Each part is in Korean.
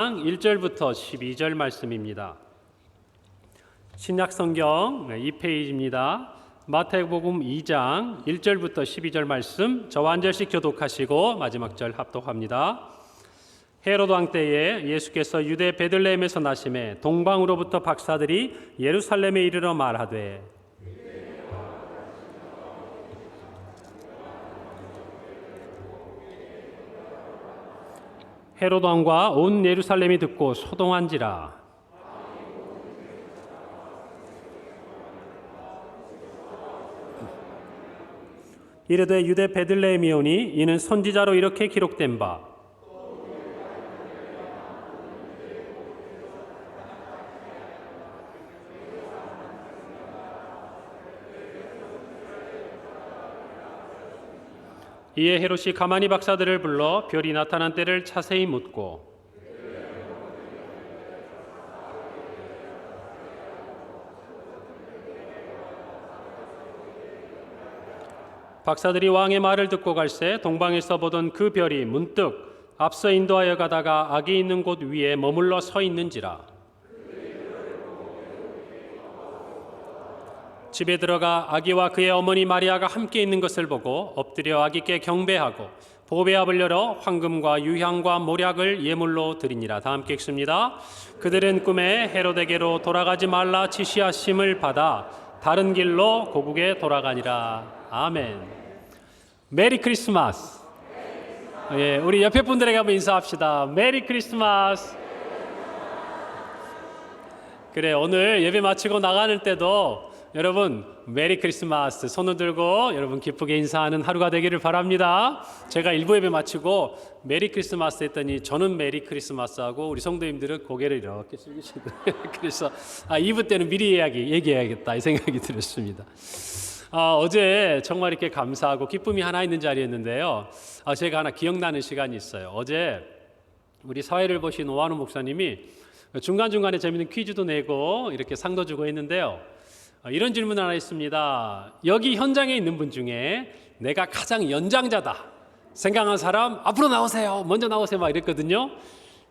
1절부터 12절 말씀입니다. 신약성경 2페이지입니다. 마태복음 2장 1절부터 12절 말씀 저와 한 절씩 교독하시고 마지막 절 합독합니다. 헤로드 왕 때에 예수께서 유대 베들레헴에서 나심에 동방으로부터 박사들이 예루살렘에 이르러 말하되 헤로드 왕과 온 예루살렘이 듣고 소동한지라. 이르되 유대 베들레헴이오니 이는 선지자로 이렇게 기록된 바 이에 헤롯이 가만히 박사들을 불러 별이 나타난 때를 자세히 묻고 박사들이 왕의 말을 듣고 갈새 동방에서 보던 그 별이 문득 앞서 인도하여 가다가 악이 있는 곳 위에 머물러 서 있는지라. 집에 들어가 아기와 그의 어머니 마리아가 함께 있는 것을 보고 엎드려 아기께 경배하고 보배압을 열어 황금과 유향과 모략을 예물로 드리니라. 다 함께 읽습니다. 그들은 꿈에 헤롯에게로 돌아가지 말라 지시하심을 받아 다른 길로 고국에 돌아가니라. 아멘. 메리 크리스마스. 예, 우리 옆에 분들에게 한번 인사합시다. 메리 크리스마스. 그래, 오늘 예배 마치고 나가는 때도 여러분 메리 크리스마스 손을 들고 여러분 기쁘게 인사하는 하루가 되기를 바랍니다. 제가 1부 예배 마치고 메리 크리스마스 했더니 저는 메리 크리스마스 하고 우리 성도님들은 고개를 이렇게 숙이시더라고요. 그래서 2부 때는 미리 얘기해야겠다 이 생각이 들었습니다. 어제 정말 이렇게 감사하고 기쁨이 하나 있는 자리였는데요. 제가 하나 기억나는 시간이 있어요. 어제 우리 사회를 보신 오한우 목사님이 중간중간에 재밌는 퀴즈도 내고 이렇게 상도 주고 했는데요. 이런 질문 하나 있습니다. 여기 현장에 있는 분 중에 내가 가장 연장자다 생각하는 사람 앞으로 나오세요. 먼저 나오세요. 막 이랬거든요.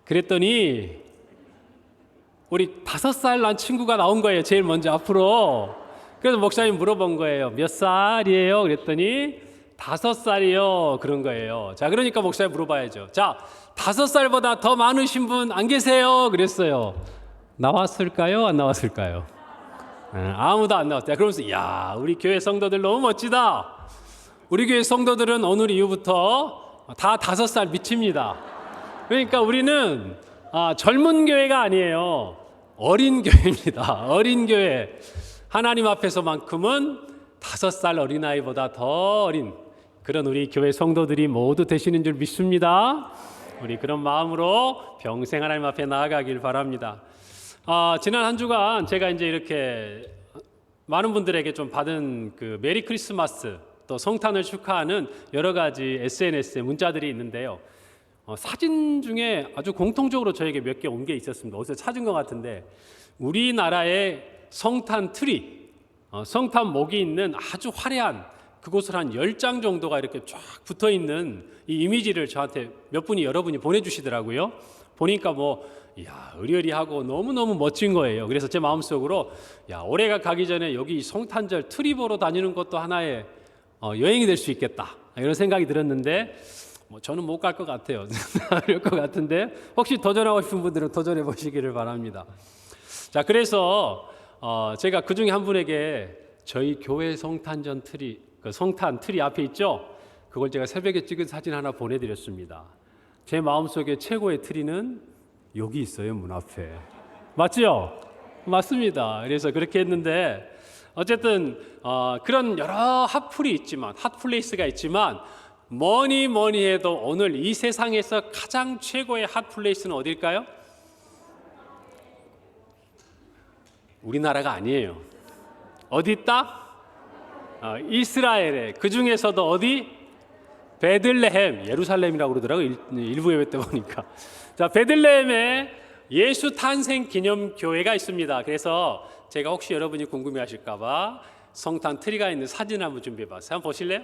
그랬더니 우리 5살 난 친구가 나온 거예요. 제일 먼저 앞으로. 그래서 목사님 물어본 거예요. 몇 살이에요? 그랬더니 5살이요. 그런 거예요. 자, 그러니까 목사님 물어봐야죠. 자, 5살보다 더 많으신 분 안 계세요? 그랬어요. 나왔을까요? 안 나왔을까요? 아무도 안 나왔대요. 그러면서 야, 우리 교회 성도들 너무 멋지다. 우리 교회 성도들은 오늘 이후부터 다 5살 미칩니다. 그러니까 우리는 젊은 교회가 아니에요. 어린 교회입니다. 어린 교회. 하나님 앞에서만큼은 5살 어린아이보다 더 어린 그런 우리 교회 성도들이 모두 되시는 줄 믿습니다. 우리 그런 마음으로 평생 하나님 앞에 나아가길 바랍니다. 지난 한 주간 제가 이제 이렇게 많은 분들에게 좀 받은 그 메리 크리스마스 또 성탄을 축하하는 여러 가지 SNS에 문자들이 있는데요. 사진 중에 아주 공통적으로 저에게 몇 개 온 게 있었습니다. 어디서 찾은 것 같은데 우리나라의 성탄 트리, 성탄 목이 있는 아주 화려한 그곳을 한 10장 정도가 이렇게 쫙 붙어 있는 이 이미지를 저한테 몇 분이 여러분이 보내주시더라고요. 보니까 이야, 의리의리하고 너무너무 멋진 거예요. 그래서 제 마음속으로 야, 올해가 가기 전에 여기 성탄절 트리 보러 다니는 것도 하나의 여행이 될 수 있겠다 이런 생각이 들었는데 저는 못 갈 것 같아요. 그럴 것 같은데 혹시 도전하고 싶은 분들은 도전해 보시기를 바랍니다. 자, 그래서 제가 그 중에 한 분에게 저희 교회 성탄전 트리, 그 성탄 트리 앞에 있죠? 그걸 제가 새벽에 찍은 사진 하나 보내드렸습니다. 제 마음속에 최고의 트리는 여기 있어요, 문 앞에. 맞죠? 맞습니다. 그래서 그렇게 했는데 어쨌든 그런 여러 핫플이 있지만 핫플레이스가 있지만 뭐니 해도 오늘 이 세상에서 가장 최고의 핫플레이스는 어딜까요? 우리나라가 아니에요. 어디 있다? 이스라엘에. 그 중에서도 어디? 베들레헴, 예루살렘이라고 그러더라고요. 일부 예배 때 보니까. 자, 베들레헴에 예수 탄생 기념 교회가 있습니다. 그래서 제가 혹시 여러분이 궁금해하실까봐 성탄 트리가 있는 사진 한번 준비해봤어요. 한번 보실래요?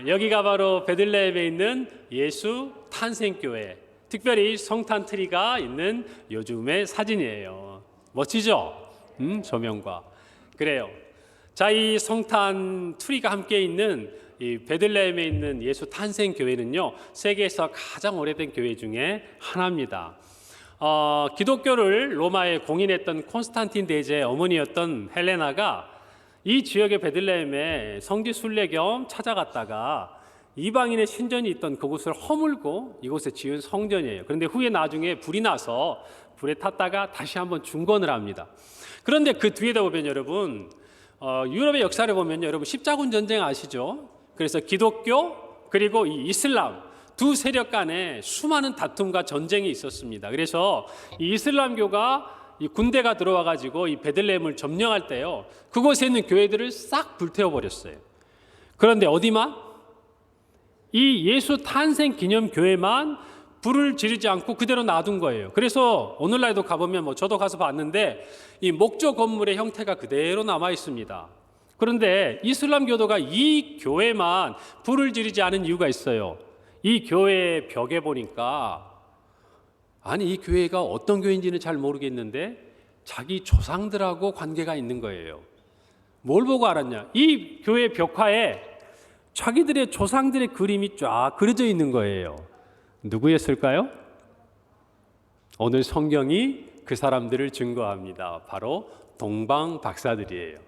여기가 바로 베들레헴에 있는 예수 탄생 교회. 특별히 성탄 트리가 있는 요즘의 사진이에요. 멋지죠? 조명과. 그래요. 자, 이 성탄 트리가 함께 있는 이 베들레헴에 있는 예수 탄생 교회는요, 세계에서 가장 오래된 교회 중에 하나입니다. 기독교를 로마에 공인했던 콘스탄틴 대제의 어머니였던 헬레나가 이 지역의 베들레헴에 성지 순례 겸 찾아갔다가 이방인의 신전이 있던 그곳을 허물고 이곳에 지은 성전이에요. 그런데 후에 나중에 불이 나서 불에 탔다가 다시 한번 중건을 합니다. 그런데 그 뒤에다 보면 여러분, 유럽의 역사를 보면 여러분 십자군 전쟁 아시죠? 그래서 기독교 그리고 이 이슬람 두 세력 간에 수많은 다툼과 전쟁이 있었습니다. 그래서 이 이슬람교가 이 군대가 들어와 가지고 이 베들레헴을 점령할 때요, 그곳에 있는 교회들을 싹 불태워 버렸어요. 그런데 어디만? 이 예수 탄생 기념 교회만 불을 지르지 않고 그대로 놔둔 거예요. 그래서 오늘날도 가보면 저도 가서 봤는데 이 목조 건물의 형태가 그대로 남아 있습니다. 그런데 이슬람교도가 이 교회만 불을 지르지 않은 이유가 있어요. 이 교회 벽에 보니까, 아니 이 교회가 어떤 교회인지는 잘 모르겠는데 자기 조상들하고 관계가 있는 거예요. 뭘 보고 알았냐? 이 교회 벽화에 자기들의 조상들의 그림이 쫙 그려져 있는 거예요. 누구였을까요? 오늘 성경이 그 사람들을 증거합니다. 바로 동방 박사들이에요.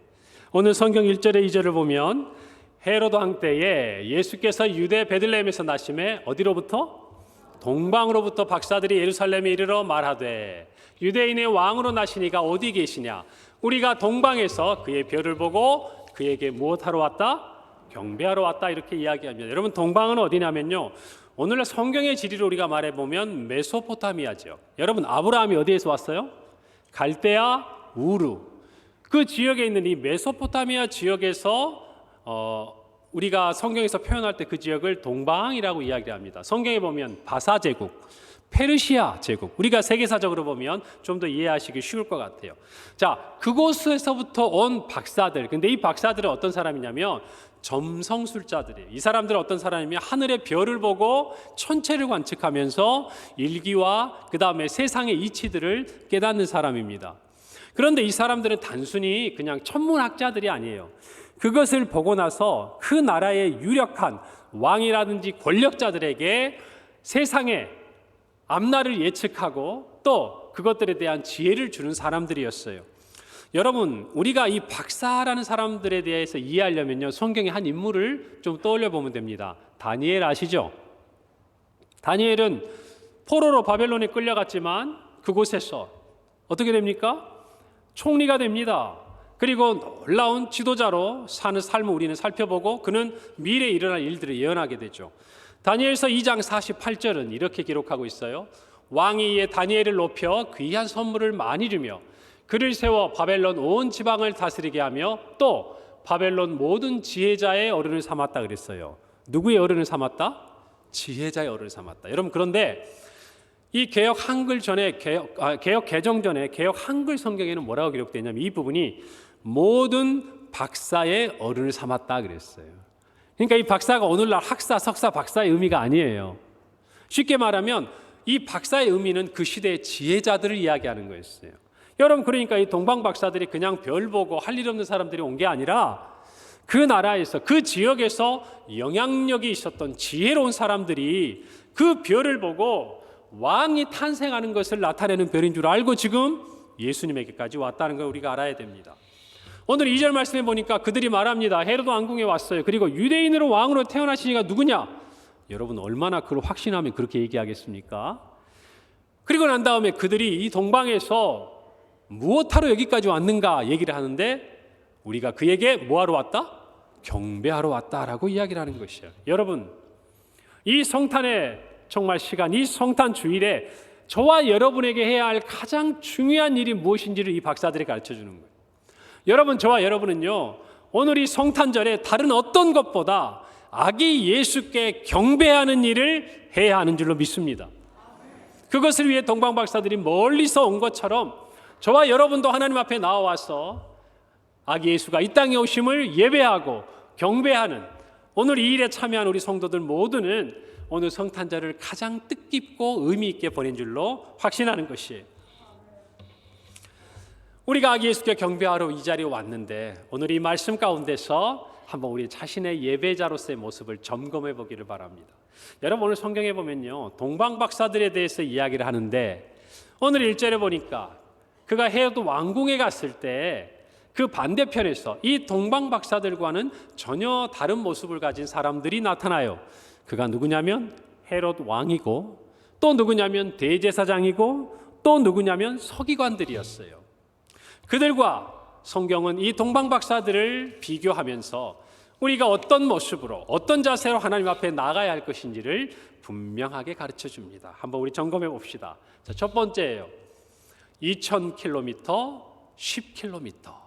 오늘 성경 1절에 2절을 보면 헤로드 왕 때에 예수께서 유대 베들레헴에서 나심에 어디로부터? 동방으로부터 박사들이 예루살렘에 이르러 말하되 유대인의 왕으로 나시니가 어디 계시냐? 우리가 동방에서 그의 별을 보고 그에게 무엇하러 왔다? 경배하러 왔다. 이렇게 이야기합니다. 여러분, 동방은 어디냐면요, 오늘날 성경의 지리로 우리가 말해보면 메소포타미아죠. 여러분, 아브라함이 어디에서 왔어요? 갈대아 우르. 그 지역에 있는 이 메소포타미아 지역에서 우리가 성경에서 표현할 때 그 지역을 동방이라고 이야기합니다. 성경에 보면 바사 제국, 페르시아 제국, 우리가 세계사적으로 보면 좀 더 이해하시기 쉬울 것 같아요. 자, 그곳에서부터 온 박사들, 근데 이 박사들은 어떤 사람이냐면 점성술자들이에요. 이 사람들은 어떤 사람이면 하늘의 별을 보고 천체를 관측하면서 일기와 그 다음에 세상의 이치들을 깨닫는 사람입니다. 그런데 이 사람들은 단순히 그냥 천문학자들이 아니에요. 그것을 보고 나서 그 나라의 유력한 왕이라든지 권력자들에게 세상의 앞날을 예측하고 또 그것들에 대한 지혜를 주는 사람들이었어요. 여러분, 우리가 이 박사라는 사람들에 대해서 이해하려면요, 성경의 한 인물을 좀 떠올려 보면 됩니다. 다니엘 아시죠? 다니엘은 포로로 바벨론에 끌려갔지만 그곳에서 어떻게 됩니까? 총리가 됩니다. 그리고 놀라운 지도자로 사는 삶을 우리는 살펴보고 그는 미래에 일어날 일들을 예언하게 되죠. 다니엘서 2장 48절은 이렇게 기록하고 있어요. 왕이 이에 다니엘을 높여 귀한 선물을 많이 주며 그를 세워 바벨론 온 지방을 다스리게 하며 또 바벨론 모든 지혜자의 어른을 삼았다 그랬어요. 누구의 어른을 삼았다? 지혜자의 어른을 삼았다. 여러분, 그런데 이 개역 한글 전에 개역 개정 전에 개역 한글 성경에는 뭐라고 기록되냐면 이 부분이 모든 박사의 어른을 삼았다 그랬어요. 그러니까 이 박사가 오늘날 학사, 석사, 박사의 의미가 아니에요. 쉽게 말하면 이 박사의 의미는 그 시대의 지혜자들을 이야기하는 거였어요. 여러분, 그러니까 이 동방 박사들이 그냥 별 보고 할 일 없는 사람들이 온 게 아니라 그 나라에서 그 지역에서 영향력이 있었던 지혜로운 사람들이 그 별을 보고 왕이 탄생하는 것을 나타내는 별인 줄 알고 지금 예수님에게까지 왔다는 걸 우리가 알아야 됩니다. 오늘 2절 말씀에 보니까 그들이 말합니다. 헤로드 왕궁에 왔어요. 그리고 유대인으로 왕으로 태어나시니가 누구냐? 여러분, 얼마나 그걸 확신하면 그렇게 얘기하겠습니까? 그리고 난 다음에 그들이 이 동방에서 무엇하러 여기까지 왔는가 얘기를 하는데 우리가 그에게 뭐하러 왔다? 경배하러 왔다라고 이야기를 하는 것이에요. 여러분, 이 성탄의 정말 시간, 이 성탄 주일에 저와 여러분에게 해야 할 가장 중요한 일이 무엇인지를 이 박사들이 가르쳐 주는 거예요. 여러분, 저와 여러분은요, 오늘 이 성탄절에 다른 어떤 것보다 아기 예수께 경배하는 일을 해야 하는 줄로 믿습니다. 그것을 위해 동방 박사들이 멀리서 온 것처럼 저와 여러분도 하나님 앞에 나와서 아기 예수가 이 땅에 오심을 예배하고 경배하는 오늘 이 일에 참여한 우리 성도들 모두는 오늘 성탄절을 가장 뜻깊고 의미 있게 보낸 줄로 확신하는 것이에요. 우리가 아기 예수께 경배하러 이 자리에 왔는데 오늘 이 말씀 가운데서 한번 우리 자신의 예배자로서의 모습을 점검해 보기를 바랍니다. 여러분 오늘 성경에 보면요, 동방박사들에 대해서 이야기를 하는데 오늘 1절에 보니까 그가 헤로드 왕궁에 갔을 때 그 반대편에서 이 동방박사들과는 전혀 다른 모습을 가진 사람들이 나타나요. 그가 누구냐면 헤로드 왕이고 또 누구냐면 대제사장이고 또 누구냐면 서기관들이었어요. 그들과 성경은 이 동방박사들을 비교하면서 우리가 어떤 모습으로 어떤 자세로 하나님 앞에 나가야 할 것인지를 분명하게 가르쳐 줍니다. 한번 우리 점검해 봅시다. 자, 첫 번째예요. 2000km, 10km.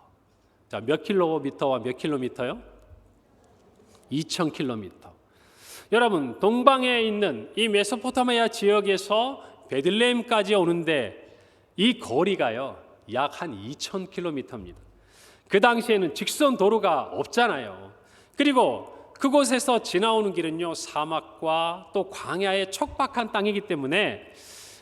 자, 몇 킬로미터와 몇 킬로미터요? 2000km. 여러분, 동방에 있는 이 메소포타미아 지역에서 베들레헴까지 오는데 이 거리가요, 약 한 2000km입니다. 그 당시에는 직선 도로가 없잖아요. 그리고 그곳에서 지나오는 길은요, 사막과 또 광야의 척박한 땅이기 때문에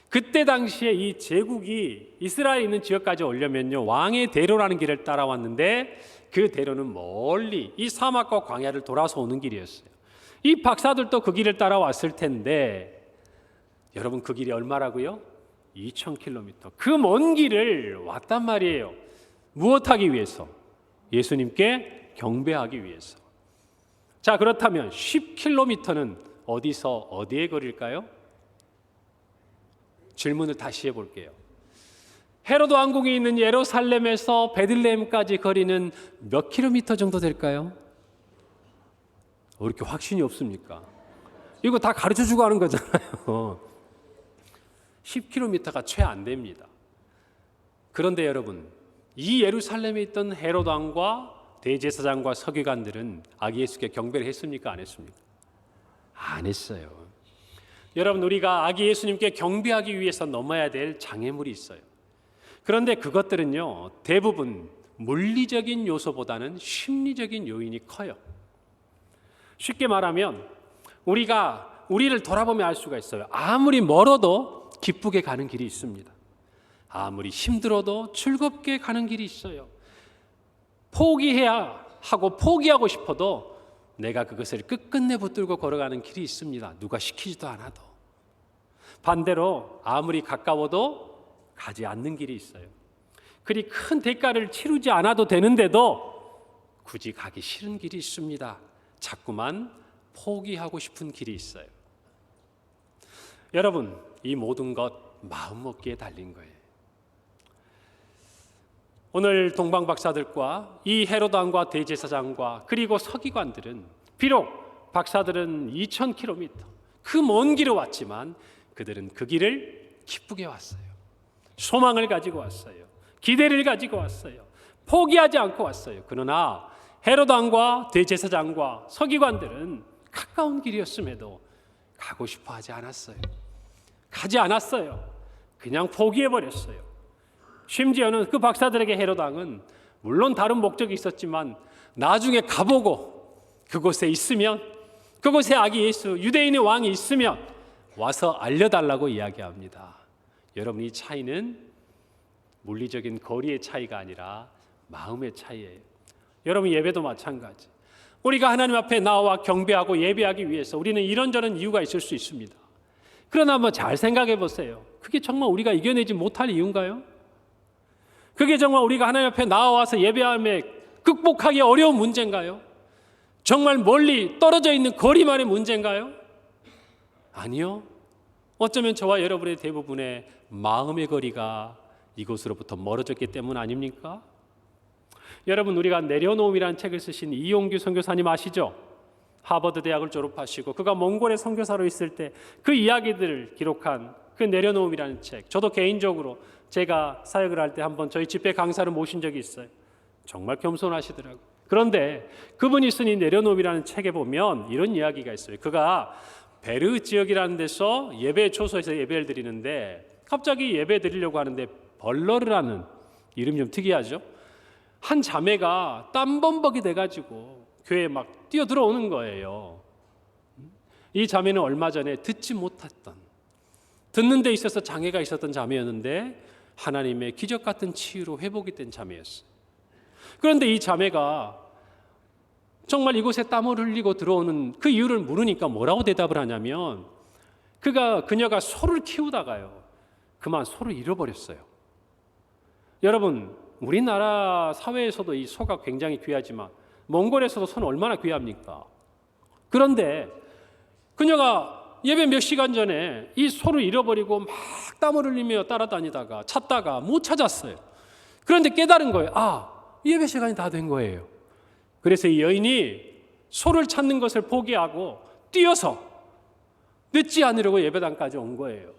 그때 당시에 이 제국이 이스라엘에 있는 지역까지 오려면요, 왕의 대로라는 길을 따라왔는데 그 대로는 멀리 이 사막과 광야를 돌아서 오는 길이었어요. 이 박사들도 그 길을 따라왔을 텐데 여러분 그 길이 얼마라고요? 2000km. 그 먼 길을 왔단 말이에요. 무엇하기 위해서? 예수님께 경배하기 위해서. 자, 그렇다면 10km는 어디서 어디의 거리일까요? 질문을 다시 해볼게요. 헤로드 왕궁이 있는 예루살렘에서 베들레헴까지 거리는 몇 킬로미터 정도 될까요? 왜 이렇게 확신이 없습니까? 이거 다 가르쳐주고 하는 거잖아요. 10km가 채 안 됩니다. 그런데 여러분, 이 예루살렘에 있던 헤로드 왕과 대제사장과 서기관들은 아기 예수께 경배를 했습니까? 안 했습니까? 안 했어요. 여러분, 우리가 아기 예수님께 경배하기 위해서 넘어야 될 장애물이 있어요. 그런데 그것들은요, 대부분 물리적인 요소보다는 심리적인 요인이 커요. 쉽게 말하면 우리가 우리를 돌아보면 알 수가 있어요. 아무리 멀어도 기쁘게 가는 길이 있습니다. 아무리 힘들어도 즐겁게 가는 길이 있어요. 포기해야 하고 포기하고 싶어도 내가 그것을 끝끝내 붙들고 걸어가는 길이 있습니다. 누가 시키지도 않아도. 반대로 아무리 가까워도 가지 않는 길이 있어요. 그리 큰 대가를 치르지 않아도 되는데도 굳이 가기 싫은 길이 있습니다. 자꾸만 포기하고 싶은 길이 있어요. 여러분, 이 모든 것 마음먹기에 달린 거예요. 오늘 동방박사들과 이 헤로드 왕과 대제사장과 그리고 서기관들은 비록 박사들은 2000km 그 먼 길을 왔지만 그들은 그 길을 기쁘게 왔어요. 소망을 가지고 왔어요. 기대를 가지고 왔어요. 포기하지 않고 왔어요. 그러나 헤로드 왕과 대제사장과 서기관들은 가까운 길이었음에도 가고 싶어 하지 않았어요. 가지 않았어요. 그냥 포기해버렸어요. 심지어는 그 박사들에게 헤로드 왕은 물론 다른 목적이 있었지만 나중에 가보고 그곳에 있으면, 그곳에 아기 예수 유대인의 왕이 있으면 와서 알려달라고 이야기합니다. 여러분, 이 차이는 물리적인 거리의 차이가 아니라 마음의 차이예요. 여러분, 예배도 마찬가지. 우리가 하나님 앞에 나와 경배하고 예배하기 위해서 우리는 이런저런 이유가 있을 수 있습니다. 그러나 한번 잘 생각해 보세요. 그게 정말 우리가 이겨내지 못할 이유인가요? 그게 정말 우리가 하나님 앞에 나와서 예배함에 극복하기 어려운 문제인가요? 정말 멀리 떨어져 있는 거리만의 문제인가요? 아니요. 어쩌면 저와 여러분의 대부분의 마음의 거리가 이곳으로부터 멀어졌기 때문 아닙니까? 여러분, 우리가 내려놓음이라는 책을 쓰신 이용규 선교사님 아시죠? 하버드 대학을 졸업하시고 그가 몽골에 선교사로 있을 때 그 이야기들을 기록한 그 내려놓음이라는 책, 저도 개인적으로 제가 사역을 할 때 한번 저희 집회 강사를 모신 적이 있어요. 정말 겸손하시더라고요. 그런데 그분이 쓴 이 내려놓음이라는 책에 보면 이런 이야기가 있어요. 그가 베르 지역이라는 데서 예배 초소에서 예배를 드리는데 갑자기 예배 드리려고 하는데 벌러르라는 이름이 좀 특이하죠. 한 자매가 땀범벅이 돼가지고 교회에 막 뛰어 들어오는 거예요. 이 자매는 얼마 전에 듣지 못했던, 듣는 데 있어서 장애가 있었던 자매였는데 하나님의 기적 같은 치유로 회복이 된 자매였어요. 그런데 이 자매가 정말 이곳에 땀을 흘리고 들어오는 그 이유를 물으니까 뭐라고 대답을 하냐면, 그녀가 소를 키우다가요, 그만 소를 잃어버렸어요. 여러분, 우리나라 사회에서도 이 소가 굉장히 귀하지만 몽골에서도 소는 얼마나 귀합니까? 그런데 그녀가 예배 몇 시간 전에 이 소를 잃어버리고 막 땀을 흘리며 따라다니다가 찾다가 못 찾았어요. 그런데 깨달은 거예요. 예배 시간이 다 된 거예요. 그래서 이 여인이 소를 찾는 것을 포기하고 뛰어서 늦지 않으려고 예배당까지 온 거예요.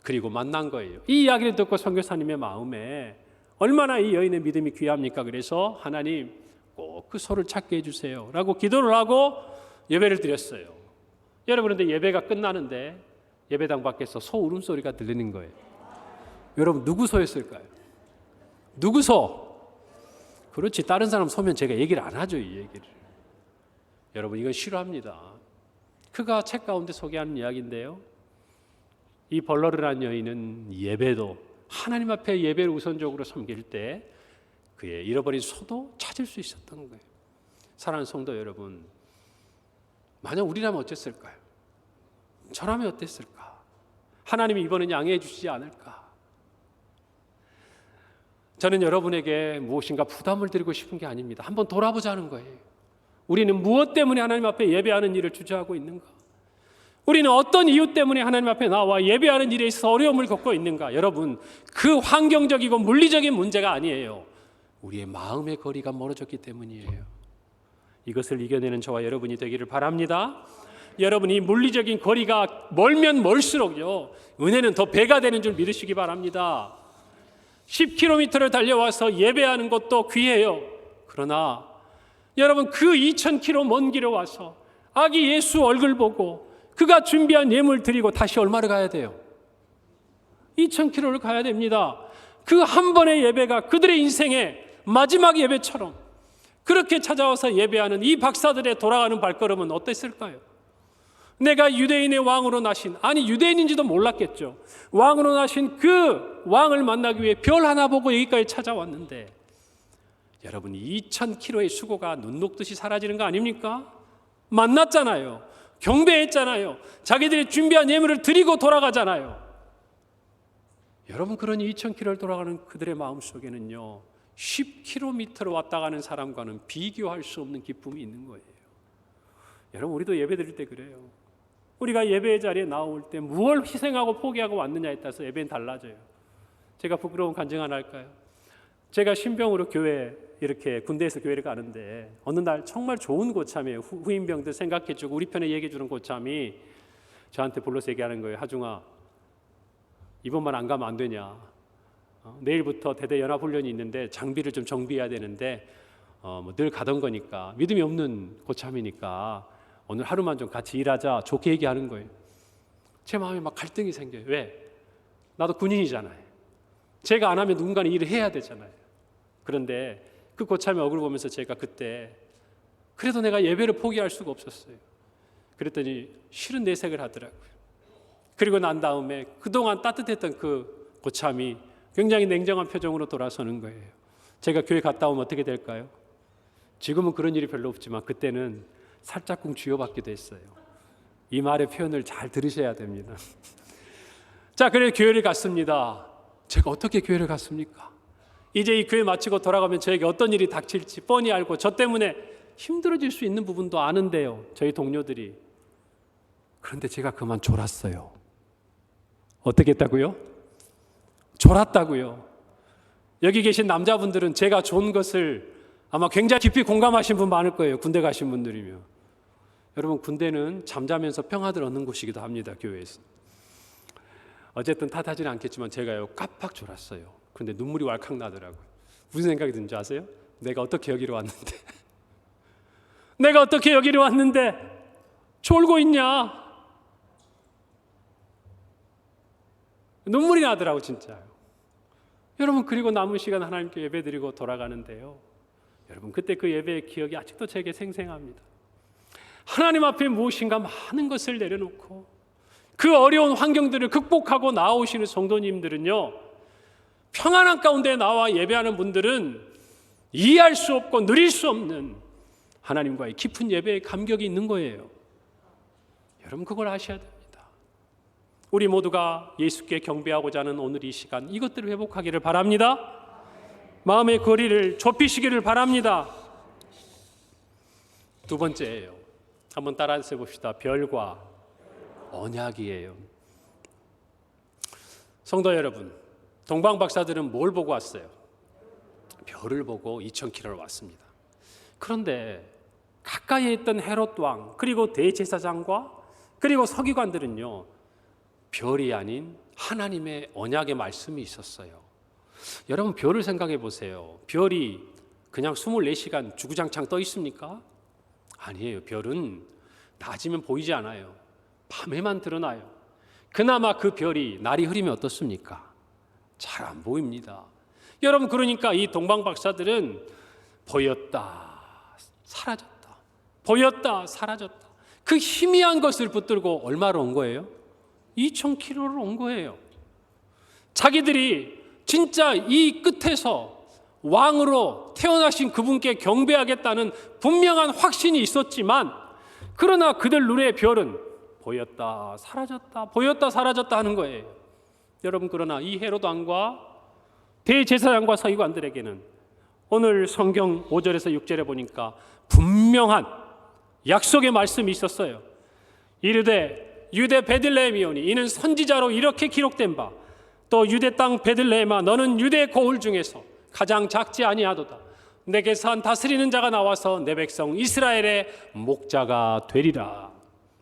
그리고 만난 거예요. 이 이야기를 듣고 선교사님의 마음에 얼마나 이 여인의 믿음이 귀합니까? 그래서 하나님 꼭 그 소를 찾게 해주세요 라고 기도를 하고 예배를 드렸어요. 여러분, 그런데 예배가 끝나는데 예배당 밖에서 소 울음소리가 들리는 거예요. 여러분, 누구 소였을까요? 누구 소? 그렇지, 다른 사람 소면 제가 얘기를 안 하죠, 이 얘기를. 여러분, 이건 싫어합니다. 그가 책 가운데 소개하는 이야기인데요, 이 벌러르라는 여인은 예배도, 하나님 앞에 예배를 우선적으로 섬길 때 그의 잃어버린 소도 찾을 수 있었던 거예요. 사랑하는 성도 여러분, 만약 우리라면 어땠을까요? 저라면 어땠을까? 하나님이 이번엔 양해해 주시지 않을까? 저는 여러분에게 무엇인가 부담을 드리고 싶은 게 아닙니다. 한번 돌아보자는 거예요. 우리는 무엇 때문에 하나님 앞에 예배하는 일을 주저하고 있는가? 우리는 어떤 이유 때문에 하나님 앞에 나와 예배하는 일에 있어서 어려움을 겪고 있는가? 여러분, 그 환경적이고 물리적인 문제가 아니에요. 우리의 마음의 거리가 멀어졌기 때문이에요. 이것을 이겨내는 저와 여러분이 되기를 바랍니다. 여러분, 이 물리적인 거리가 멀면 멀수록요, 은혜는 더 배가 되는 줄 믿으시기 바랍니다. 10km를 달려와서 예배하는 것도 귀해요. 그러나 여러분, 그 2000km 먼 길에 와서 아기 예수 얼굴 보고 그가 준비한 예물 드리고 다시 얼마를 가야 돼요? 2000km를 가야 됩니다. 그 한 번의 예배가 그들의 인생의 마지막 예배처럼 그렇게 찾아와서 예배하는 이 박사들의 돌아가는 발걸음은 어땠을까요? 내가 유대인의 왕으로 나신, 아니 유대인인지도 몰랐겠죠, 왕으로 나신 그 왕을 만나기 위해 별 하나 보고 여기까지 찾아왔는데, 여러분, 2000km의 수고가 눈 녹듯이 사라지는 거 아닙니까? 만났잖아요. 경배했잖아요. 자기들이 준비한 예물을 드리고 돌아가잖아요. 여러분, 그런 2000km를 돌아가는 그들의 마음속에는요, 10km를 왔다 가는 사람과는 비교할 수 없는 기쁨이 있는 거예요. 여러분, 우리도 예배 드릴 때 그래요. 우리가 예배의 자리에 나올 때 무엇을 희생하고 포기하고 왔느냐에 따라서 예배는 달라져요. 제가 부끄러운 간증 하나 할까요? 제가 신병으로 교회, 이렇게 군대에서 교회를 가는데 어느 날 정말 좋은 고참이에요. 후임병들 생각해주고 우리 편에 얘기해주는 고참이 저한테 불러서 얘기하는 거예요. 하중아, 이번만 안 가면 안 되냐? 내일부터 대대 연합훈련이 있는데 장비를 좀 정비해야 되는데 늘 가던 거니까, 믿음이 없는 고참이니까 오늘 하루만 좀 같이 일하자, 좋게 얘기하는 거예요. 제 마음에 막 갈등이 생겨요. 왜? 나도 군인이잖아요. 제가 안 하면 누군가는 일을 해야 되잖아요. 그런데 그 고참의 얼굴 보면서 제가 그때 그래도 내가 예배를 포기할 수가 없었어요. 그랬더니 싫은 내색을 하더라고요. 그리고 난 다음에 그동안 따뜻했던 그 고참이 굉장히 냉정한 표정으로 돌아서는 거예요. 제가 교회 갔다 오면 어떻게 될까요? 지금은 그런 일이 별로 없지만 그때는 살짝쿵 쥐어받기도 했어요. 이 말의 표현을 잘 들으셔야 됩니다. 자, 그래서 교회를 갔습니다. 제가 어떻게 교회를 갔습니까? 이제 이 교회 마치고 돌아가면 저에게 어떤 일이 닥칠지 뻔히 알고 저 때문에 힘들어질 수 있는 부분도 아는데요, 저희 동료들이. 그런데 제가 그만 졸았어요. 어떻게 했다고요? 졸았다고요. 여기 계신 남자분들은 제가 좋은 것을 아마 굉장히 깊이 공감하신 분 많을 거예요. 군대 가신 분들이면. 여러분, 군대는 잠자면서 평화를 얻는 곳이기도 합니다. 교회에서. 어쨌든 탓하지는 않겠지만 제가요, 깜빡 졸았어요. 그런데 눈물이 왈칵 나더라고요. 무슨 생각이 드는지 아세요? 내가 어떻게 여기로 왔는데 내가 어떻게 여기로 왔는데 졸고 있냐? 눈물이 나더라고, 진짜요. 여러분, 그리고 남은 시간 하나님께 예배드리고 돌아가는데요, 여러분, 그때 그 예배의 기억이 아직도 제게 생생합니다. 하나님 앞에 무엇인가 많은 것을 내려놓고 그 어려운 환경들을 극복하고 나오시는 성도님들은요, 평안한 가운데 나와 예배하는 분들은 이해할 수 없고 누릴 수 없는 하나님과의 깊은 예배의 감격이 있는 거예요. 여러분, 그걸 아셔야 됩니다. 우리 모두가 예수께 경배하고자 하는 오늘 이 시간, 이것들을 회복하기를 바랍니다. 마음의 거리를 좁히시기를 바랍니다. 두 번째예요. 한번 따라서 봅시다. 별과 언약이에요. 성도 여러분, 동방 박사들은 뭘 보고 왔어요? 별을 보고 2000km를 왔습니다. 그런데 가까이에 있던 헤롯 왕, 그리고 대제사장과 그리고 서기관들은요, 별이 아닌 하나님의 언약의 말씀이 있었어요. 여러분, 별을 생각해 보세요. 별이 그냥 24시간 주구장창 떠 있습니까? 아니에요. 별은 낮이면 보이지 않아요. 밤에만 드러나요. 그나마 그 별이 날이 흐리면 어떻습니까? 잘 안 보입니다. 여러분, 그러니까 이 동방 박사들은 보였다 사라졌다, 보였다 사라졌다, 그 희미한 것을 붙들고 얼마로 온 거예요? 2000km를 온 거예요. 자기들이 진짜 이 끝에서 왕으로 태어나신 그분께 경배하겠다는 분명한 확신이 있었지만, 그러나 그들 눈의 별은 보였다 사라졌다, 보였다 사라졌다 하는 거예요. 여러분, 그러나 이 헤롯 왕과 대제사장과 서기관들에게는 오늘 성경 5절에서 6절에 보니까 분명한 약속의 말씀이 있었어요. 이르되 유대 베들레헴이오니 이는 선지자로 이렇게 기록된 바, 또 유대 땅 베들레헴아 너는 유대 고을 중에서 가장 작지 아니하도다. 내게서 한 다스리는 자가 나와서 내 백성 이스라엘의 목자가 되리라.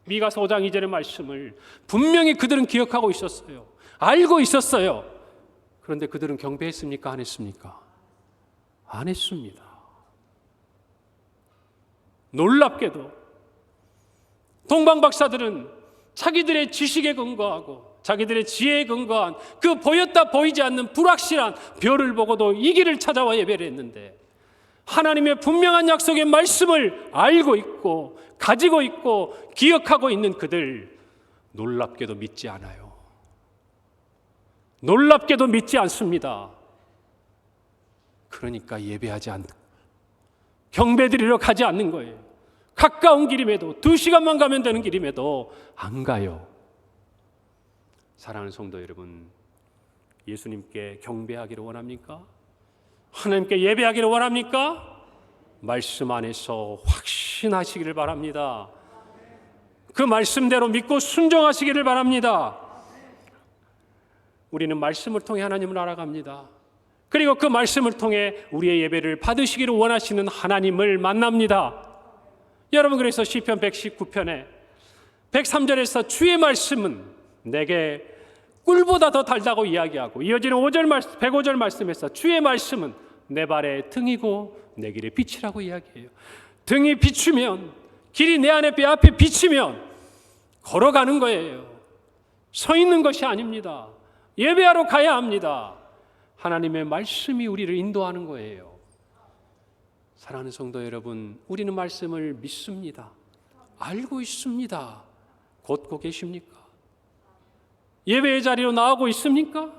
미가서 5장 2절의 말씀을 분명히 그들은 기억하고 있었어요. 알고 있었어요. 그런데 그들은 경배했습니까? 안 했습니까? 안 했습니다. 놀랍게도 동방 박사들은 자기들의 지식에 근거하고 자기들의 지혜에 근거한 그 보였다 보이지 않는 불확실한 별을 보고도 이 길을 찾아와 예배를 했는데, 하나님의 분명한 약속의 말씀을 알고 있고 가지고 있고 기억하고 있는 그들, 놀랍게도 믿지 않아요. 놀랍게도 믿지 않습니다. 그러니까 예배하지 않는, 경배드리러 가지 않는 거예요. 가까운 길임에도 2시간만 가면 되는 길임에도 안 가요. 사랑하는 성도 여러분, 예수님께 경배하기를 원합니까? 하나님께 예배하기를 원합니까? 말씀 안에서 확신하시기를 바랍니다. 그 말씀대로 믿고 순종하시기를 바랍니다. 우리는 말씀을 통해 하나님을 알아갑니다. 그리고 그 말씀을 통해 우리의 예배를 받으시기를 원하시는 하나님을 만납니다. 여러분, 그래서 시편 119편에 103절에서 주의 말씀은 내게 꿀보다 더 달다고 이야기하고, 이어지는 105절 말씀에서 주의 말씀은 내 발의 등이고 내 길의 빛이라고 이야기해요. 등이 비추면, 길이 내 앞에 비치면 걸어가는 거예요. 서 있는 것이 아닙니다. 예배하러 가야 합니다. 하나님의 말씀이 우리를 인도하는 거예요. 사랑하는 성도 여러분, 우리는 말씀을 믿습니다. 알고 있습니다. 곧고 계십니까? 예배의 자리로 나오고 있습니까?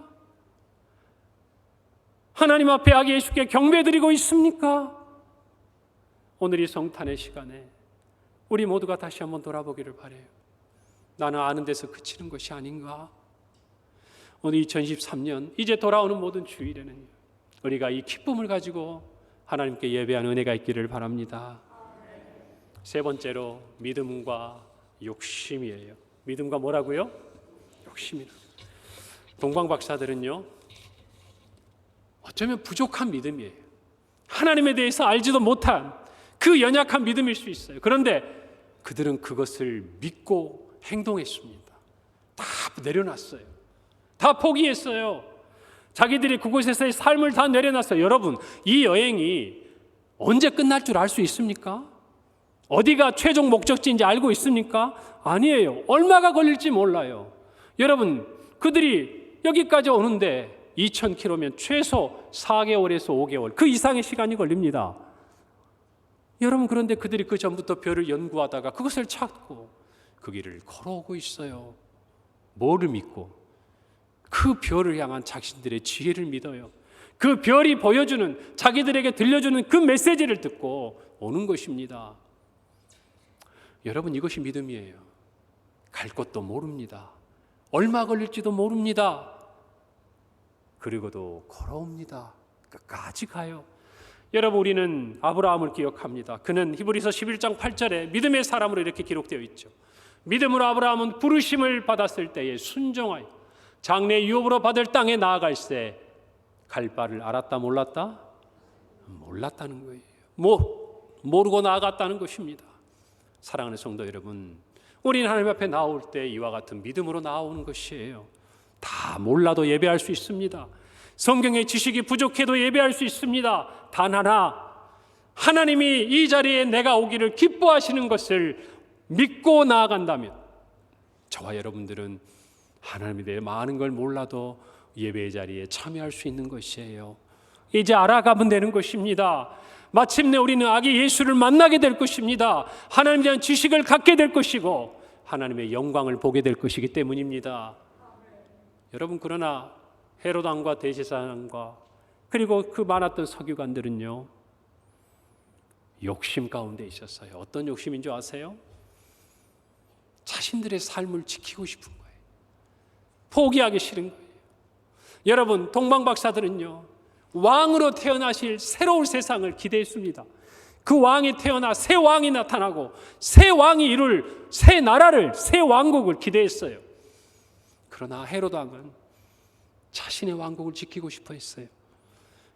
하나님 앞에 아기 예수께 경배드리고 있습니까? 오늘 이 성탄의 시간에 우리 모두가 다시 한번 돌아보기를 바라요. 나는 아는 데서 그치는 것이 아닌가? 오늘 2023년 이제 돌아오는 모든 주일에는 우리가 이 기쁨을 가지고 하나님께 예배하는 은혜가 있기를 바랍니다. 세 번째로 믿음과 욕심이에요. 믿음과 뭐라고요? 욕심이라. 동방 박사들은요, 어쩌면 부족한 믿음이에요. 하나님에 대해서 알지도 못한 그 연약한 믿음일 수 있어요. 그런데 그들은 그것을 믿고 행동했습니다. 다 내려놨어요. 다 포기했어요. 자기들이 그곳에서의 삶을 다 내려놨어요. 여러분, 이 여행이 언제 끝날 줄 알 수 있습니까? 어디가 최종 목적지인지 알고 있습니까? 아니에요. 얼마가 걸릴지 몰라요. 여러분, 그들이 여기까지 오는데 2000km면 최소 4개월에서 5개월, 그 이상의 시간이 걸립니다. 여러분, 그런데 그들이 그 전부터 별을 연구하다가 그것을 찾고 그 길을 걸어오고 있어요. 뭐를 믿고? 그 별을 향한 자신들의 지혜를 믿어요. 그 별이 보여주는, 자기들에게 들려주는 그 메시지를 듣고 오는 것입니다. 여러분, 이것이 믿음이에요. 갈 곳도 모릅니다. 얼마 걸릴지도 모릅니다. 그리고도 걸어옵니다. 끝까지 가요. 여러분, 우리는 아브라함을 기억합니다. 그는 히브리서 11장 8절에 믿음의 사람으로 이렇게 기록되어 있죠. 믿음으로 아브라함은 부르심을 받았을 때에 순종하여 장래 유업으로 받을 땅에 나아갈새 갈 바를 알았다 몰랐다? 몰랐다는 거예요. 모르고 나아갔다는 것입니다. 사랑하는 성도 여러분, 우리는 하나님 앞에 나올 때 이와 같은 믿음으로 나오는 것이에요. 다 몰라도 예배할 수 있습니다. 성경의 지식이 부족해도 예배할 수 있습니다. 단 하나, 하나님이 이 자리에 내가 오기를 기뻐하시는 것을 믿고 나아간다면 저와 여러분들은 하나님에 대해 많은 걸 몰라도 예배의 자리에 참여할 수 있는 것이에요. 이제 알아가면 되는 것입니다. 마침내 우리는 아기 예수를 만나게 될 것입니다. 하나님에 대한 지식을 갖게 될 것이고 하나님의 영광을 보게 될 것이기 때문입니다. 여러분, 그러나 헤롯 왕과 대제사장과 그리고 그 많았던 서기관들은요, 욕심 가운데 있었어요. 어떤 욕심인 줄 아세요? 자신들의 삶을 지키고 싶은 거예요. 포기하기 싫은 거예요. 여러분, 동방박사들은요, 왕으로 태어나실 새로운 세상을 기대했습니다. 그 왕이 태어나 새 왕이 나타나고 새 왕이 이룰 새 나라를, 새 왕국을 기대했어요. 그러나 헤롯 왕은 자신의 왕국을 지키고 싶어 했어요.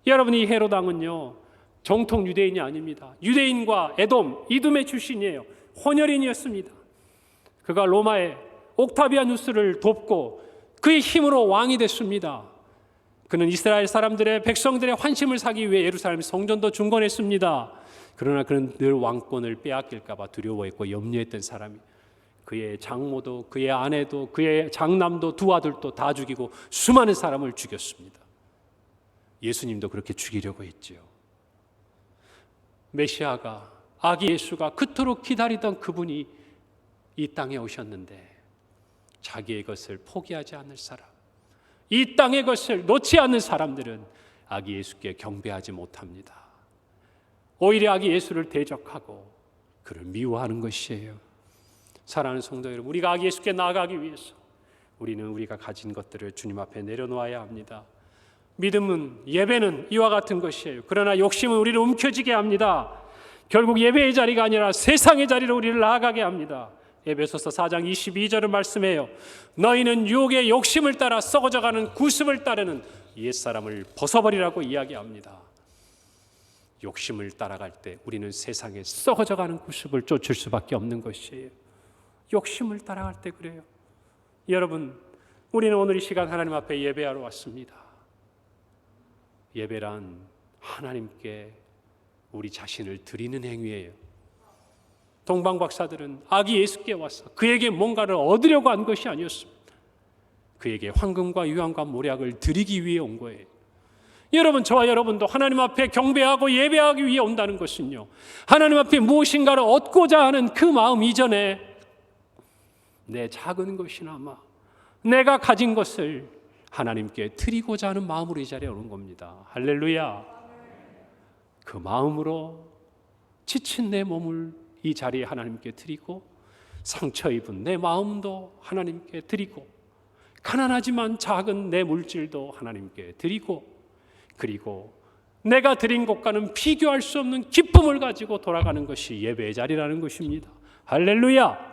여러분, 이 헤롯 왕은요, 정통 유대인이 아닙니다. 유대인과 이둠의 출신이에요. 혼혈인이었습니다. 그가 로마의 옥타비아누스를 돕고 그의 힘으로 왕이 됐습니다. 그는 이스라엘 사람들의, 백성들의 환심을 사기 위해 예루살렘 성전도 중건했습니다. 그러나 그는 늘 왕권을 빼앗길까 봐 두려워했고 염려했던 사람이, 그의 장모도 그의 아내도 그의 장남도 두 아들도 다 죽이고 수많은 사람을 죽였습니다. 예수님도 그렇게 죽이려고 했지요. 메시아가, 아기 예수가 그토록 기다리던 그분이 이 땅에 오셨는데 자기의 것을 포기하지 않을 사람, 이 땅의 것을 놓지 않는 사람들은 아기 예수께 경배하지 못합니다. 오히려 아기 예수를 대적하고 그를 미워하는 것이에요. 사랑하는 성도 여러분, 우리가 아기 예수께 나아가기 위해서 우리는 우리가 가진 것들을 주님 앞에 내려놓아야 합니다. 믿음은, 예배는 이와 같은 것이에요. 그러나 욕심은 우리를 움켜쥐게 합니다. 결국 예배의 자리가 아니라 세상의 자리로 우리를 나아가게 합니다. 에베소서 4장 22절을 말씀해요. 너희는 유혹의 욕심을 따라 썩어져가는 구습을 따르는 옛사람을 벗어버리라고 이야기합니다. 욕심을 따라갈 때 우리는 세상에 썩어져가는 구습을 쫓을 수밖에 없는 것이에요. 욕심을 따라갈 때 그래요. 여러분, 우리는 오늘 이 시간 하나님 앞에 예배하러 왔습니다. 예배란 하나님께 우리 자신을 드리는 행위예요. 동방박사들은 아기 예수께 와서 그에게 뭔가를 얻으려고 한 것이 아니었습니다. 그에게 황금과 유황과 모략을 드리기 위해 온 거예요. 여러분, 저와 여러분도 하나님 앞에 경배하고 예배하기 위해 온다는 것은요, 하나님 앞에 무엇인가를 얻고자 하는 그 마음 이전에 내 작은 것이나마 내가 가진 것을 하나님께 드리고자 하는 마음으로 이 자리에 오는 겁니다. 할렐루야. 그 마음으로 지친 내 몸을 이 자리에 하나님께 드리고 상처 입은 내 마음도 하나님께 드리고 가난하지만 작은 내 물질도 하나님께 드리고, 그리고 내가 드린 것과는 비교할 수 없는 기쁨을 가지고 돌아가는 것이 예배의 자리라는 것입니다. 할렐루야.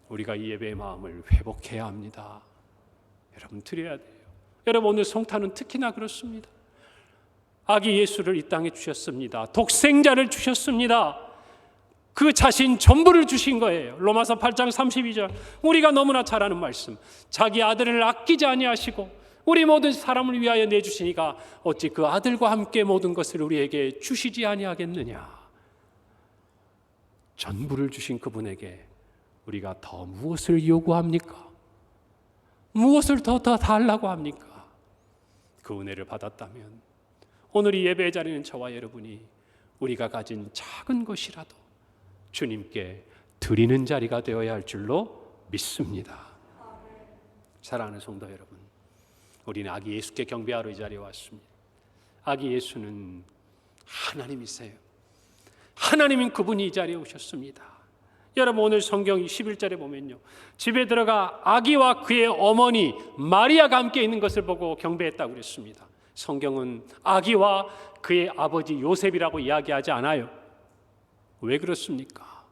우리가 이 예배의 마음을 회복해야 합니다. 여러분, 드려야 돼요. 여러분, 오늘 성탄은 특히나 그렇습니다. 아기 예수를 이 땅에 주셨습니다. 독생자를 주셨습니다. 그 자신 전부를 주신 거예요. 로마서 8장 32절, 우리가 너무나 잘 아는 말씀. 자기 아들을 아끼지 아니하시고 우리 모든 사람을 위하여 내주시니까 어찌 그 아들과 함께 모든 것을 우리에게 주시지 아니하겠느냐. 전부를 주신 그분에게 우리가 더 무엇을 요구합니까? 무엇을 더 달라고 합니까? 그 은혜를 받았다면 오늘 이 예배의 자리는 저와 여러분이 우리가 가진 작은 것이라도 주님께 드리는 자리가 되어야 할 줄로 믿습니다. 사랑하는 성도 여러분, 우리는 아기 예수께 경배하러 이 자리에 왔습니다. 아기 예수는 하나님이세요. 하나님인 그분이 이 자리에 오셨습니다. 여러분, 오늘 성경 11절에 보면요, 집에 들어가 아기와 그의 어머니 마리아가 함께 있는 것을 보고 경배했다고 그랬습니다. 성경은 아기와 그의 아버지 요셉이라고 이야기하지 않아요. 왜 그렇습니까?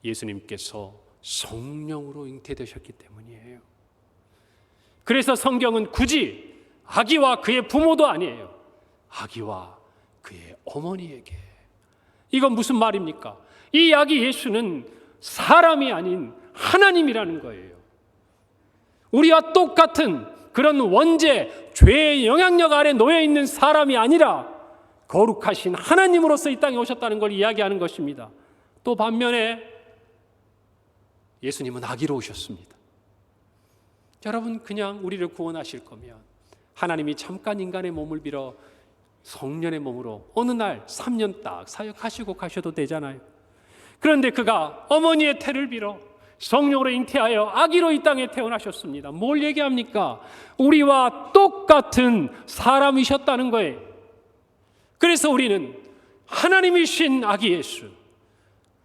예수님께서 성령으로 잉태되셨기 때문이에요. 그래서 성경은 굳이 아기와 그의 부모도 아니에요. 아기와 그의 어머니에게. 이건 무슨 말입니까? 이 아기 예수는 사람이 아닌 하나님이라는 거예요. 우리와 똑같은 그런 원죄, 죄의 영향력 아래 놓여 있는 사람이 아니라 거룩하신 하나님으로서 이 땅에 오셨다는 걸 이야기하는 것입니다. 또 반면에 예수님은 아기로 오셨습니다. 여러분, 그냥 우리를 구원하실 거면 하나님이 잠깐 인간의 몸을 빌어 성년의 몸으로 어느 날 3년 딱 사역하시고 가셔도 되잖아요. 그런데 그가 어머니의 태를 빌어 성령으로 잉태하여 아기로 이 땅에 태어나셨습니다. 뭘 얘기합니까? 우리와 똑같은 사람이셨다는 거예요. 그래서 우리는 하나님이신 아기 예수,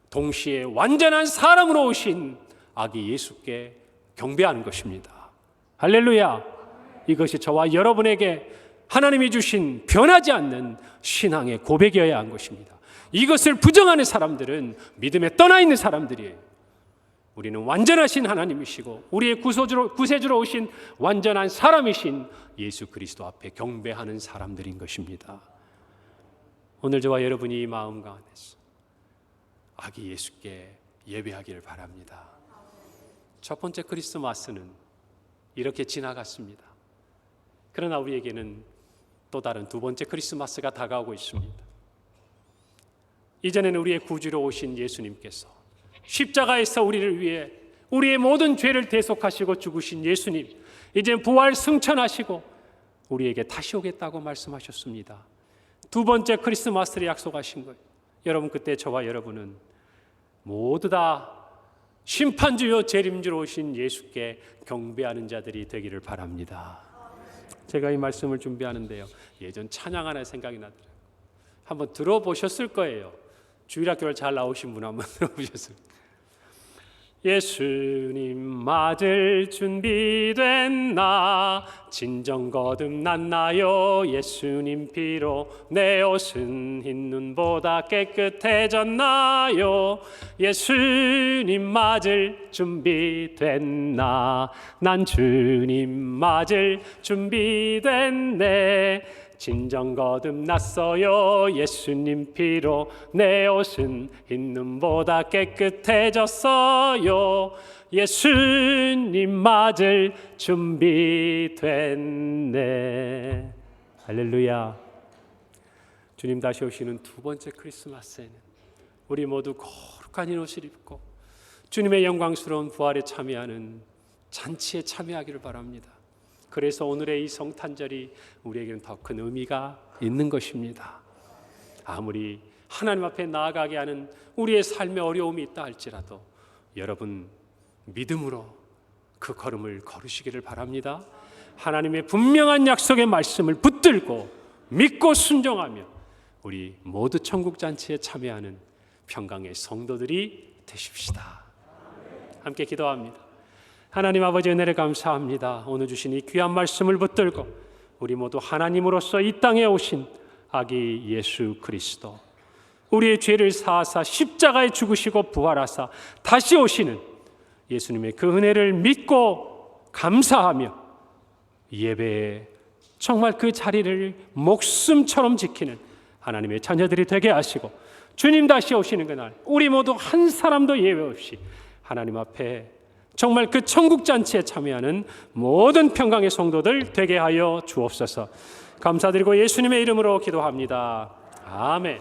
동시에 완전한 사람으로 오신 아기 예수께 경배하는 것입니다. 할렐루야! 이것이 저와 여러분에게 하나님이 주신 변하지 않는 신앙의 고백이어야 한 것입니다. 이것을 부정하는 사람들은 믿음에 떠나 있는 사람들이에요. 우리는 완전하신 하나님이시고 우리의 구세주로 오신 완전한 사람이신 예수 그리스도 앞에 경배하는 사람들인 것입니다. 오늘 저와 여러분이 이 마음 가운데서 아기 예수께 예배하기를 바랍니다. 첫 번째 크리스마스는 이렇게 지나갔습니다. 그러나 우리에게는 또 다른 두 번째 크리스마스가 다가오고 있습니다. 이전에는 우리의 구주로 오신 예수님께서 십자가에서 우리를 위해 우리의 모든 죄를 대속하시고 죽으신 예수님, 이제 부활 승천하시고 우리에게 다시 오겠다고 말씀하셨습니다. 두 번째 크리스마스를 약속하신 거예요. 여러분, 그때 저와 여러분은 모두 다 심판주요 재림주로 오신 예수께 경배하는 자들이 되기를 바랍니다. 제가 이 말씀을 준비하는데요, 예전 찬양 하나 생각이 나더라고요. 한번 들어보셨을 거예요. 주일학교를 잘 나오신 분 한번 들어보셨을 거예요. 예수님 맞을 준비된 나 진정 거듭났나요? 예수님 피로 내 옷은 흰 눈보다 깨끗해졌나요? 예수님 맞을 준비된 나 난 주님 맞을 준비됐네. 진정 거듭났어요. 예수님 피로 내 옷은 흰 눈보다 깨끗해졌어요. 예수님 맞을 준비됐네. 할렐루야. 주님 다시 오시는 두 번째 크리스마스에는 우리 모두 거룩한 흰 옷을 입고 주님의 영광스러운 부활에 참여하는 잔치에 참여하기를 바랍니다. 그래서 오늘의 이 성탄절이 우리에게는 더 큰 의미가 있는 것입니다. 아무리 하나님 앞에 나아가게 하는 우리의 삶에 어려움이 있다 할지라도 여러분 믿음으로 그 걸음을 걸으시기를 바랍니다. 하나님의 분명한 약속의 말씀을 붙들고 믿고 순종하며 우리 모두 천국 잔치에 참여하는 평강의 성도들이 되십시다. 함께 기도합니다. 하나님 아버지, 은혜를 감사합니다. 오늘 주신 이 귀한 말씀을 붙들고 우리 모두 하나님으로서 이 땅에 오신 아기 예수 그리스도, 우리의 죄를 사하사 십자가에 죽으시고 부활하사 다시 오시는 예수님의 그 은혜를 믿고 감사하며 예배에 정말 그 자리를 목숨처럼 지키는 하나님의 자녀들이 되게 하시고 주님 다시 오시는 그날 우리 모두 한 사람도 예외 없이 하나님 앞에 정말 그 천국 잔치에 참여하는 모든 평강의 성도들 되게 하여 주옵소서. 감사드리고 예수님의 이름으로 기도합니다. 아멘.